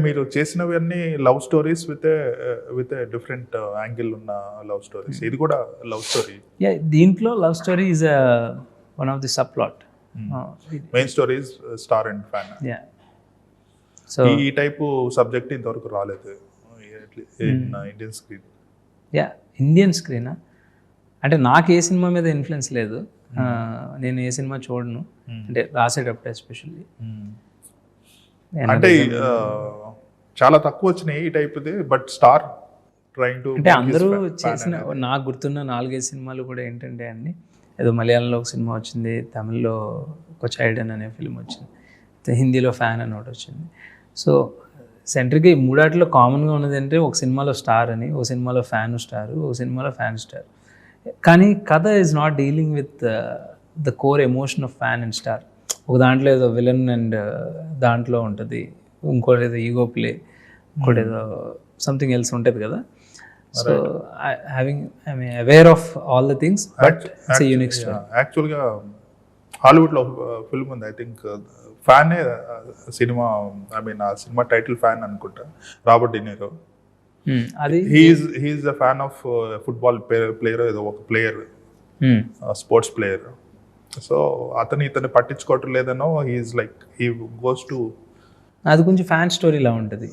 మీరు చేసినవన్నీ love stories with different angle ఉన్న లవ్ స్టోరీస్. ఇది కూడా లవ్ స్టోరీ. దీంట్లో love story is one of the sub plot. Main stories star and fan. So ఈ type subject ఇంతవరకు రాలేదు ఇండియన్ స్క్రీన్. ఇండియన్ స్క్రీనా అంటే నాకు ఏ సినిమా మీద ఇన్ఫ్లుయెన్స్ లేదు. నేను ఏ సినిమా చూడను, అంటే రాసేటప్పుడు ఎస్పెషల్లీ. అంటే చాలా తక్కువ వచ్చినాయి ఈ టైప్ది, బట్ స్టార్ ట్రైంగ్ టు అంటే అందరూ చేసిన నాకు గుర్తున్న 4-5 సినిమాలు కూడా ఏంటంటే అండి, ఏదో మలయాళంలో ఒక సినిమా వచ్చింది, తమిళ్లో ఒక చైల్డ్ అనే ఫిల్మ్ వచ్చింది, హిందీలో ఫ్యాన్ అని ఒకటి వచ్చింది. సో సెంట్రిక్గా ఈ మూడాటిలో కామన్గా ఉన్నది అంటే ఒక సినిమాలో స్టార్ అని, ఒక సినిమాలో ఫ్యాన్ స్టార్, ఒక సినిమాలో ఫ్యాన్ స్టార్. కానీ కథ is not dealing with the core emotion of fan and star. ఒక దాంట్లో ఏదో విలన్ అండ్ దాంట్లో ఉంటుంది, ఇంకోటి ఏదో ఈగో ప్లే, ఇంకోటి ఏదో సంథింగ్ ఎల్స్ ఉంటుంది కదా. So I'm aware of all the things, but it's a unique story. యాక్చువల్గా హాలీవుడ్లో ఫిల్మ్ ఉంది, ఐ థింక్ ఫ్యానే సినిమా, ఐ మీన్ ఆ సినిమా టైటిల్ ఫ్యాన్ అనుకుంటా, రాబర్ట్ డినీరో. అది he's a fan of football player, ఏదో ఒక ప్లేయర్, స్పోర్ట్స్ ప్లేయర్. సో ఇతను పట్టించుకోవటం లేదనో, he's like he goes to, అది కొంచెం ఫ్యాన్ స్టోరీలా ఉంటుంది,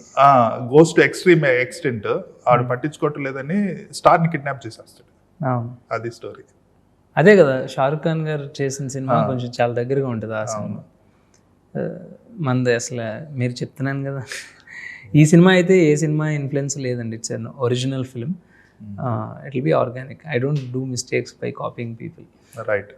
గోస్ టు ఎక్స్ట్రీమ్ ఎక్స్టెంట్. ఆడు పట్టించుకోవటం లేదని స్టార్ని కిడ్నాప్ చేసేస్తాడు. అది స్టోరీ. అదే కదా షారుఖ్ ఖాన్ గారు చేసిన సినిమా కొంచెం చాలా దగ్గరగా ఉంటుంది ఆ సినిమా. మనది అసలు మీరు చెప్తున్నాను కదా, ఈ సినిమా అయితే ఏ సినిమా ఇన్ఫ్లుయెన్స్ లేదండి. It's an original film. It will be organic. I don't do mistakes by copying people. Right.